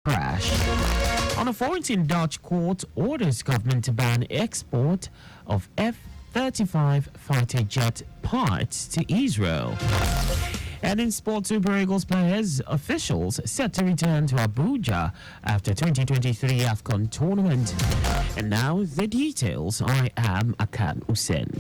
crash. On a 14 Dutch court orders government to ban export of F-35 fighter jet parts to Israel. And in sports, Super Eagles players, officials set to return to Abuja after 2023 AFCON tournament. And now the details. I am Akan Usen.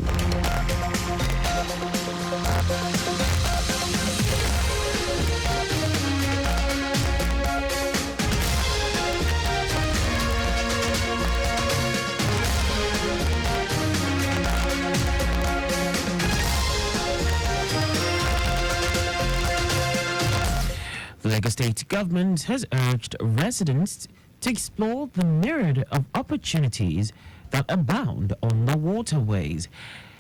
The Lagos State government has urged residents to explore the myriad of opportunities that abound on the waterways.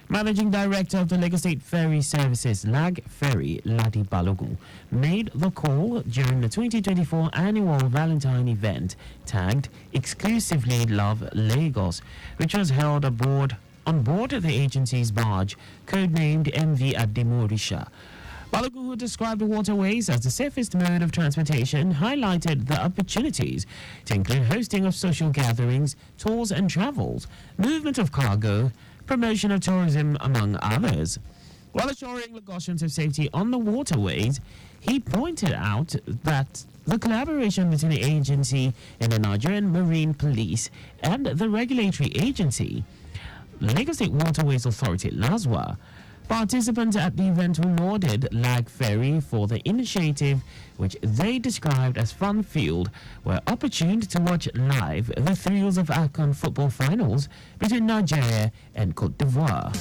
Managing Director of the Lagos State Ferry Services, LAG Ferry, Ladi Balogun, made the call during the 2024 annual Valentine event tagged Exclusively Love Lagos, which was held on board the agency's barge, codenamed MV Ademorisha. Balogun, who described the waterways as the safest mode of transportation, highlighted the opportunities to include hosting of social gatherings, tours and travels, movement of cargo, promotion of tourism, among others. While assuring Lagosians of safety on the waterways, he pointed out that the collaboration between the agency and the Nigerian Marine Police and the regulatory agency, Lagos State Waterways Authority, LASWA. Participants at the event lauded LAG Ferry for the initiative, which they described as fun-filled, were opportune to watch live the thrills of AFCON football finals between Nigeria and Cote d'Ivoire.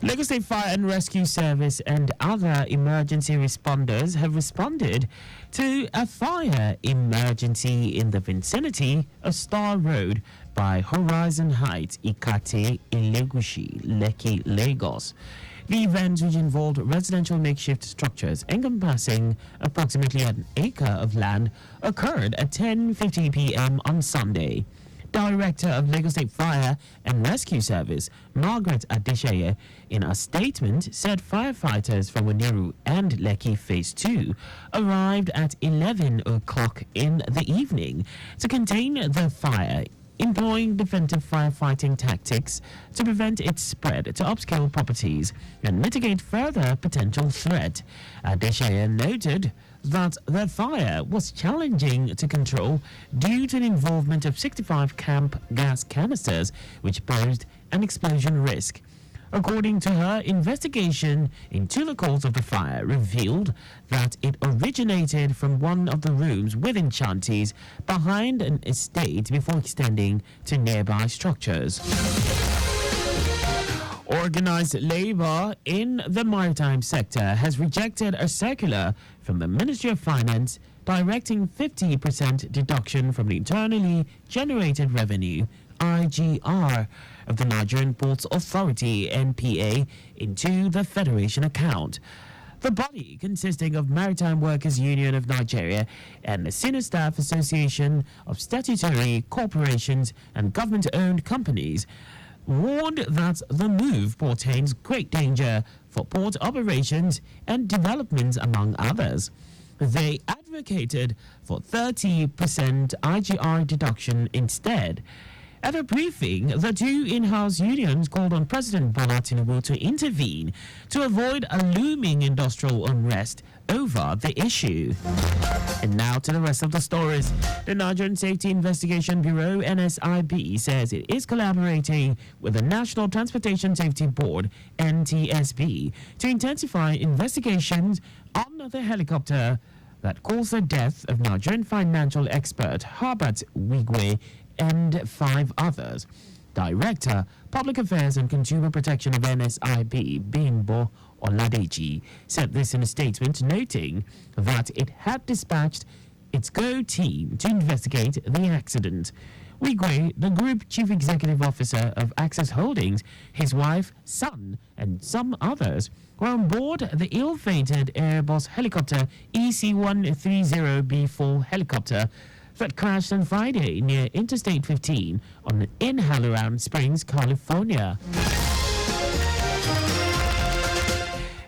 Lagos State Fire and Rescue Service and other emergency responders have responded to a fire emergency in the vicinity of Star Road by Horizon Heights, Ikate, Elegushi, Lekki, Lagos. The event, which involved residential makeshift structures encompassing approximately an acre of land, occurred at 10:50 p.m. on Sunday. Director of Lagos State Fire and Rescue Service, Margaret Adesheye, in a statement said firefighters from Oniru and Lekki Phase 2 arrived at 11 o'clock in the evening to contain the fire, employing defensive firefighting tactics to prevent its spread to upscale properties and mitigate further potential threat. Adesheye noted that the fire was challenging to control due to the involvement of 65 camp gas canisters, which posed an explosion risk. According to her, investigation into the cause of the fire revealed that it originated from one of the rooms within shanties behind an estate before extending to nearby structures. Organized labor in the maritime sector has rejected a circular from the Ministry of Finance directing 50% deduction from the internally generated revenue, IGR, of the Nigerian Ports Authority, NPA, into the Federation account. The body, consisting of Maritime Workers Union of Nigeria and the Senior Staff Association of Statutory Corporations and Government-Owned Companies, warned that the move portends great danger for port operations and developments, among others. They advocated for 30% IGR deduction instead. At a briefing, the two in-house unions called on President Bola Tinubu to intervene to avoid a looming industrial unrest over the issue. And now to the rest of the stories. The Nigerian Safety Investigation Bureau, NSIB, says it is collaborating with the National Transportation Safety Board, NTSB, to intensify investigations on the helicopter that caused the death of Nigerian financial expert Herbert Wigwe and 5 others. Director, Public Affairs and Consumer Protection of NSIB, Bimbo Oladeji, said this in a statement, noting that it had dispatched its GO team to investigate the accident. Wigwe, the Group Chief Executive Officer of Access Holdings, his wife, son, and some others were on board the ill-fated Airbus helicopter EC-130B4 helicopter that crashed on Friday near Interstate 15 in Halloran Springs, California.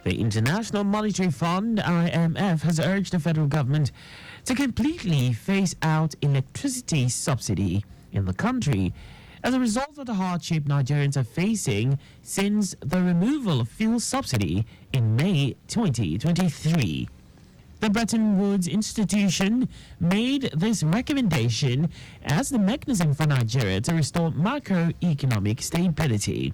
The International Monetary Fund, IMF, has urged the federal government to completely phase out electricity subsidy in the country as a result of the hardship Nigerians are facing since the removal of fuel subsidy in May 2023. The Bretton Woods Institution made this recommendation as the mechanism for Nigeria to restore macroeconomic stability.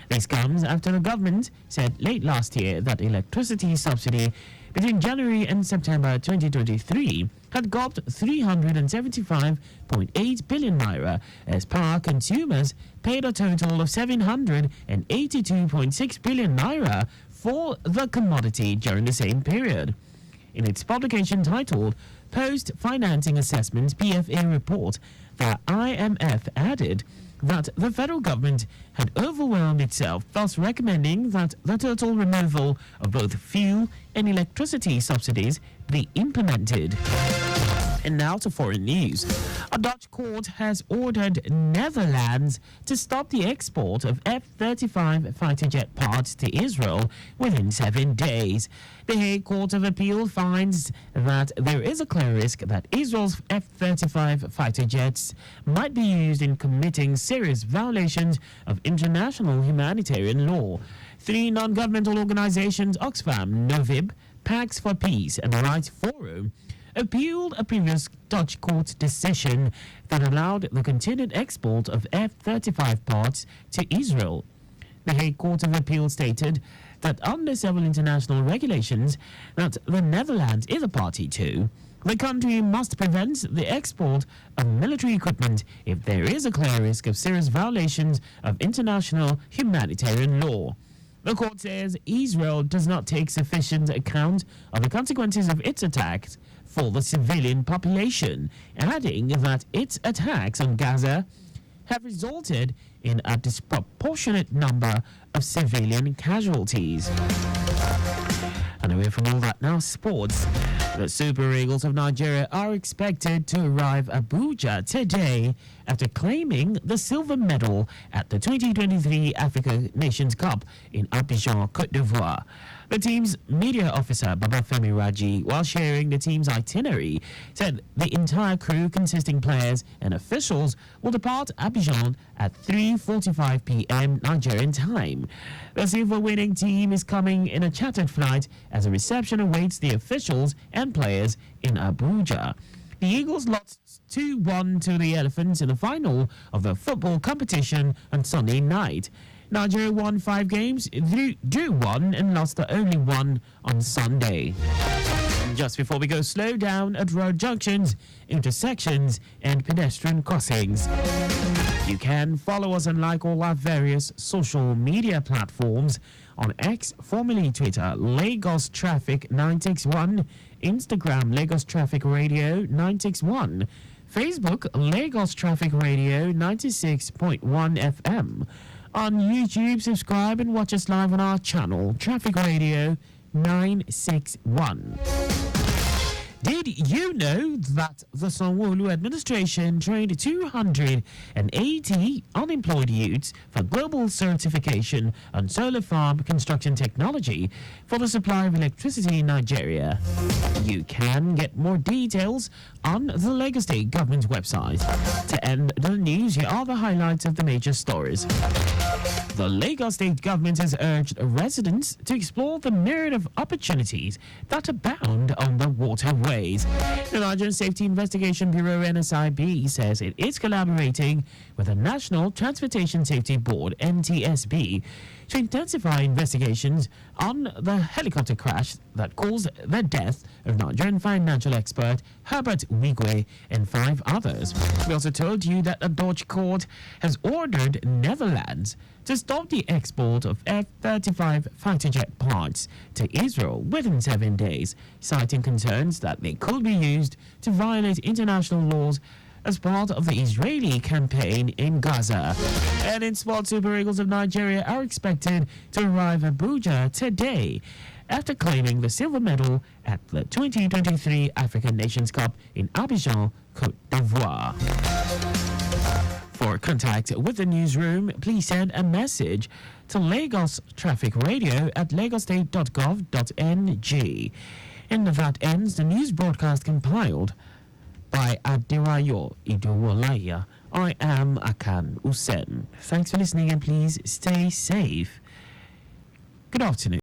This comes after the government said late last year that electricity subsidy between January and September 2023 had gulped 375.8 billion naira as power consumers paid a total of 782.6 billion naira for the commodity during the same period. In its publication titled Post-Financing Assessment PFA Report, the IMF added that the federal government had overwhelmed itself, thus recommending that the total removal of both fuel and electricity subsidies be implemented. And now to foreign news. A Dutch court has ordered Netherlands to stop the export of F-35 fighter jet parts to Israel within 7 days. The Hague Court of Appeal finds that there is a clear risk that Israel's F-35 fighter jets might be used in committing serious violations of international humanitarian law. 3 non-governmental organizations, Oxfam, Novib, Pax for Peace, and the Rights Forum, appealed a previous Dutch court decision that allowed the continued export of F-35 parts to Israel. The Hague Court of Appeal stated that under several international regulations that the Netherlands is a party to, the country must prevent the export of military equipment if there is a clear risk of serious violations of international humanitarian law. The court says Israel does not take sufficient account of the consequences of its attacks for the civilian population, adding that its attacks on Gaza have resulted in a disproportionate number of civilian casualties. And away from all that, now sports. The Super Eagles of Nigeria are expected to arrive Abuja today after claiming the silver medal at the 2023 Africa Nations Cup in Abidjan, Côte d'Ivoire. The team's media officer, Babafemi Raji, while sharing the team's itinerary, said the entire crew, consisting players and officials, will depart Abidjan at 3:45 p.m. Nigerian time. The silver-winning team is coming in a chartered flight as a reception awaits the officials and players in Abuja. The Eagles lost 2-1 to the Elephants in the final of the football competition on Sunday night. Nigeria won 5 games, drew 1 and lost the only one on Sunday. And just before we go, slow down at road junctions, intersections and pedestrian crossings. You can follow us and like all our various social media platforms on X, formerly Twitter, Lagos Traffic 961, Instagram, Lagos Traffic Radio 961, Facebook, Lagos Traffic Radio 96.1 FM. On YouTube, subscribe and watch us live on our channel, Traffic Radio 961. Did you know that the Sanwo-Olu administration trained 280 unemployed youths for global certification on solar farm construction technology for the supply of electricity in Nigeria? You can get more details on the Lagos State government website. To end the news, here are the highlights of the major stories. The Lagos State government has urged residents to explore the myriad of opportunities that abound on the waterways. The Nigerian Safety Investigation Bureau, NSIB, says it is collaborating with the National Transportation Safety Board, NTSB, to intensify investigations on the helicopter crash that caused the death of Nigerian financial expert Herbert Wigwe and 5 others. We also told you that a Dutch court has ordered Netherlands to stop the export of F-35 fighter jet parts to Israel within 7 days, citing concerns that they could be used to violate international laws as part of the Israeli campaign in Gaza. And in sport, Super Eagles of Nigeria are expected to arrive Abuja today after claiming the silver medal at the 2023 African Nations Cup in Abidjan, Côte d'Ivoire. For contact with the newsroom, please send a message to Lagos Traffic Radio at lagostate.gov.ng. And that ends the news broadcast compiled by Adirayo Idowolaya. I am Akan Usen. Thanks for listening and please stay safe. Good afternoon.